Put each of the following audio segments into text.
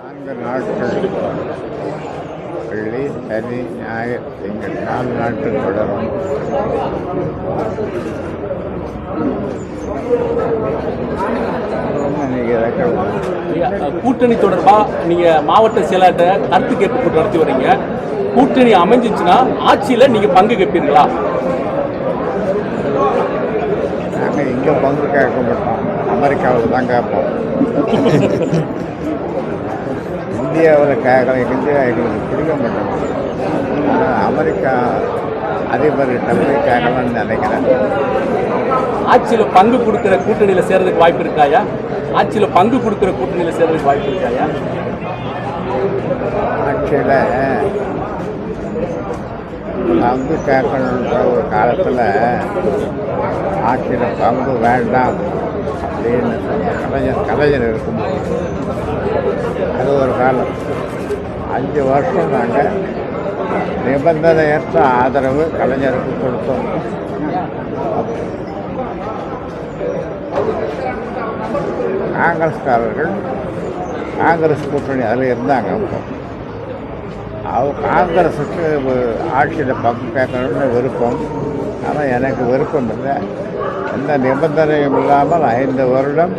4 நாட்கள் வெள்ளி, சனி, ஞாயிறு, திங்கள் 4 நாட்கள் தொடரும். கூட்டணி தொடர்பா நீங்க மாவட்ட செயலாளர்கிட்ட கருத்து கேட்பு கூட்டம் நடத்தி வரீங்க. கூட்டணி அமைஞ்சிச்சுன்னா ஆட்சியில நீங்க பங்கு கேட்பீர்களா? நாங்கள் இங்கே பங்கு கேட்க மாட்டோம், அமெரிக்காவில் தான் கேட்போம். இந்தியாவில் கேட்கலாம், இந்தியா எங்களுக்கு பிடிக்க மாட்டோம். ஆனால் அமெரிக்கா அதிபர்கிட்ட போய் கேட்கலாம்னு நினைக்கிறேன். ஆட்சியில் பங்கு கொடுக்குற கூட்டணியில் சேர்றதுக்கு வாய்ப்பு இருக்காயா? ஆட்சியில் பங்கு கொடுக்குற கூட்டணியில் சேர்றதுக்கு வாய்ப்பு இருக்காயா? ஆட்சியில் பங்கு கேட்கணுன்ற ஒரு காலத்தில் ஆட்சியில் பங்கு வேண்டாம் அப்படின்னு சொன்ன கலைஞர் இருக்கும்போது அது ஒரு காலம். 5 வருஷம் நாங்கள் நிபந்தனையற்ற ஆதரவு கலைஞருக்கு கொடுத்தோம். காங்கிரஸ்காரர்கள் காங்கிரஸ் கூட்டணி அதில் இருந்தாங்க. காங்கிரஸுக்கு ஆட்சியில் பங்கு கேட்கணும்னு விருப்பம். ஆனால் எனக்கு விருப்பம் இல்லை. எந்த நிபந்தனையும் இல்லாமல் 5 வருடம்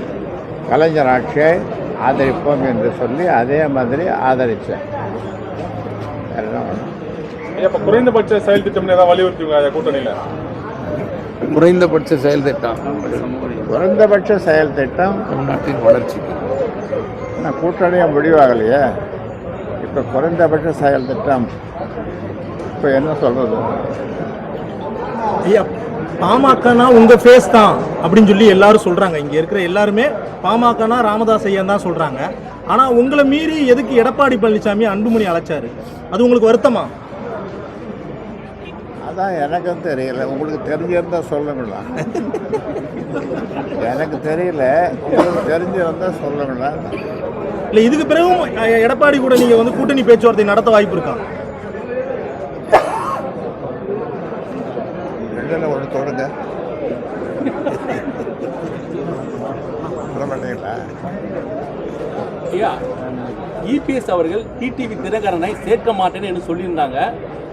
கலைஞர் ஆட்சியை ஆதரிப்போம் என்று சொல்லி அதே மாதிரி ஆதரித்தேன். இப்போ குறைந்தபட்ச செயல் திட்டம் ஏதாவது வலியுறுத்துவீங்க கூட்டணியில்? குறைந்தபட்ச செயல் திட்டம் தமிழ்நாட்டின் வளர்ச்சிக்கு கூட்டணியாக முடிவாகலையே. இப்போ குறைந்தபட்ச செயல் திட்டம் இப்போ என்ன சொல்றது? ஐயா, பாமகனா உங்க ஃபேஸ் தான் அப்படின்னு சொல்லி எல்லாரும் சொல்றாங்க. இங்க இருக்கிற எல்லாருமே பாமகனா ராமதாஸ் ஐயன் தான் சொல்றாங்க. ஆனா உங்களை மீறி எதுக்கு எடப்பாடி பழனிசாமி அன்புமணி அழைச்சாரு? அது உங்களுக்கு வருத்தமா? அதான் எனக்கும் தெரியல. உங்களுக்கு தெரிஞ்சிருந்தா சொல்லுங்களா? எனக்கு தெரியல, உங்களுக்கு தெரிஞ்சிருந்தா சொல்லுங்களா? இல்லை, இதுக்கு பிறகும் எடப்பாடி கூட நீங்க வந்து கூட்டணி பேச்சுவார்த்தை நடத்த வாய்ப்பு இருக்கா? ரெண்டுல ஒன்று தொடங்க. ஐயா, இபிஎஸ் அவர்கள் டிடிவி தினகரனை சேர்க்க மாட்டேன்னு என்று சொல்லியிருந்தாங்க.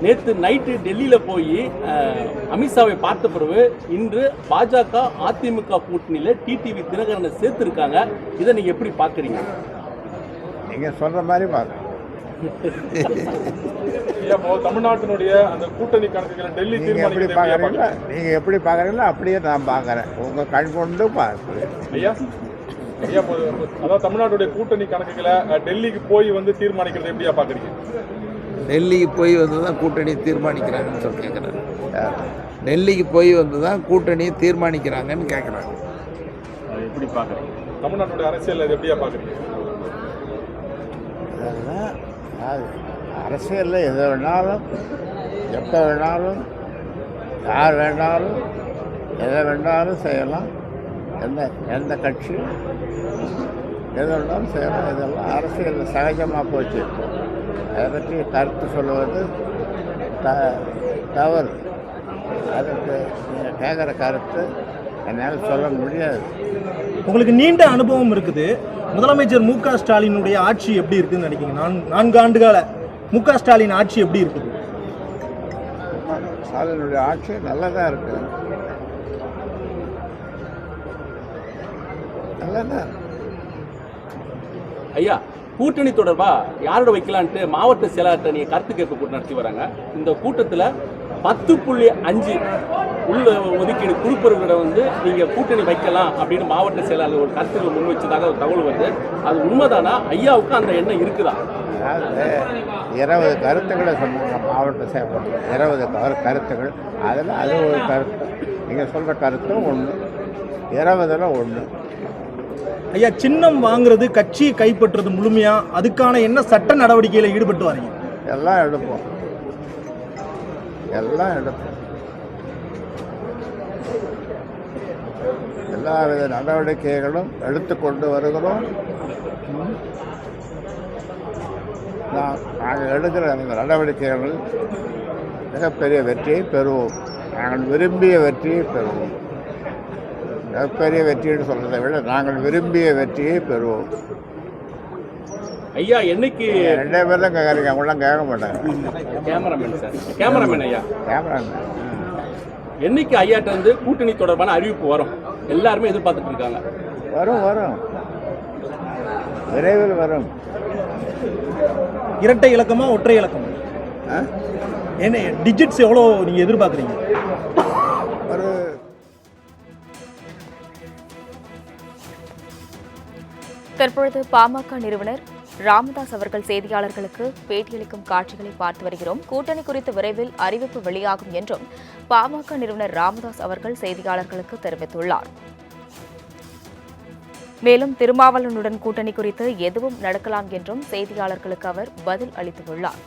நேற்று நைட்டு டெல்லியில் போய் அமித்ஷாவை பார்த்த பிறகு இன்று பாஜக அதிமுக கூட்டணியில் டிடிவி தினகரனை சேர்த்துருக்காங்க. இதை நீங்கள் எப்படி பார்க்குறீங்க? நீங்கள் சொல்கிற மாதிரி பார்க்க தமிழ்நாட்டினுடைய அந்த கூட்டணி கணக்குகளை டெல்லி நீங்கள் எப்படி பார்க்குறீங்களோ அப்படியே நான் பார்க்குறேன். உங்கள் கண் கொண்டு பார்க்குறேன். ஐயா, அதாவது தமிழ்நாட்டுடைய கூட்டணி கணக்குகளை டெல்லிக்கு போய் வந்து தீர்மானிக்கிறது எப்படியா பார்க்குறீங்க? டெல்லிக்கு போய் வந்து தான் கூட்டணி தீர்மானிக்கிறாங்கன்னு சொல்லி கேட்குறாங்க. டெல்லிக்கு போய் வந்து தான் கூட்டணியை தீர்மானிக்கிறாங்கன்னு கேட்குறாங்க. எப்படி பார்க்குறீங்க தமிழ்நாட்டுடைய அரசியல் எப்படியா பார்க்குறீங்க? அரசியலில் எதை வேணாலும், எப்போ வேணாலும், யார் வேணாலும், எதை வேணாலும் செய்யலாம். எந்த கட்சி எதை வேணாலும் செய்யலாம். இதெல்லாம் அரசியலில் சகஜமாக போச்சு. அதை பற்றி கருத்து சொல்லுவது தவறு. அதுக்கு நீங்கள் கேட்குற கருத்து என்னால் சொல்ல முடியாது. உங்களுக்கு நீண்ட அனுபவம் இருக்குது. முதலமைச்சர் மு.க. ஸ்டாலினுடைய ஆட்சி எப்படி இருக்குன்னு நினைக்கிறீங்க? 4 ஆண்டுகால மு.க. ஸ்டாலின் ஆட்சி எப்படி இருக்குது? ஸ்டாலினுடைய ஆட்சி நல்லதாக இருக்குது. நல்லதான். ஐயா, கூட்டணி தொடர்பா யாரோட வைக்கலான்ட்டு மாவட்ட செயலாளர்கிட்ட நீங்கள் கருத்து கேட்பு கூட்டம் நடத்தி வராங்க. இந்த கூட்டத்தில் 10.5 உள்ள ஒதுக்கீடு கொடுப்பவர்களிட வந்து நீங்கள் கூட்டணி வைக்கலாம் அப்படின்னு மாவட்ட செயலாளர் ஒரு கருத்துக்களை முன் வச்சதாக ஒரு தகவல் வருது. அது உண்மைதானா? ஐயாவுக்கு அந்த எண்ணம் இருக்குதா? அதாவது 20 கருத்துக்களை சொன்னாங்க மாவட்ட செயலாளர். 20 கருத்துக்கள். அதில் அது ஒரு கருத்து. நீங்கள் சொல்கிற கருத்தும் ஒன்று, 20ல் 1. ஐயா, சின்னம் வாங்குறது, கட்சியை கைப்பற்றுறது முழுமையா அதுக்கான என்ன சட்ட நடவடிக்கையில் ஈடுபட்டு வரீங்க? எல்லாம் எடுப்போம். எல்லாவித நடவடிக்கைகளும் எடுத்துக்கொண்டு வருகிறோம். நாங்கள் எடுக்கிற அந்த நடவடிக்கைகள் மிகப்பெரிய வெற்றியை பெறுவோம். நாங்கள் விரும்பிய வெற்றியை பெறுவோம். மிகப்பெரிய வெற்றின்னு சொல்கிறதை விட நாங்கள் விரும்பிய வெற்றியை பெறுவோம். ஐயா என்னைக்கு 2 பேர் தான் கேட்குறீங்க, அவங்களாம் கேட்க மாட்டாங்க. கேமராமேன் சார், கேமராமேன் ஐயா, கேமரா என்னைக்கு ஐயாட்ட இருந்து கூட்டணி தொடர்பான அறிவிப்பு வரும்? எல்லாருமே எதிர்பார்த்துட்டு இருக்காங்க. வரும் வரும், விரைவில் வரும். இரட்டை இலக்கமா ஒற்றை இலக்கமா? ஆ? என்ன டிஜிட்ஸ் எவ்வளோ நீங்க எதிர்பார்க்குறீங்க? ஒரு தற்பொழுது பாமக நிறுவனர் ராமதாஸ் அவர்கள் செய்தியாளர்களுக்கு பேட்டியளிக்கும் காட்சிகளை பார்த்து வருகிறோம். கூட்டணி குறித்து விரைவில் அறிவிப்பு வெளியாகும் என்றும் பாமக நிறுவனர் ராமதாஸ் அவர்கள் செய்தியாளர்களுக்கு தெரிவித்துள்ளார். மேலும் திருமாவளவனுடன் கூட்டணி குறித்து எதுவும் நடக்கலாம் என்றும் செய்தியாளர்களுக்கு அவர் பதில் அளித்துள்ளார்.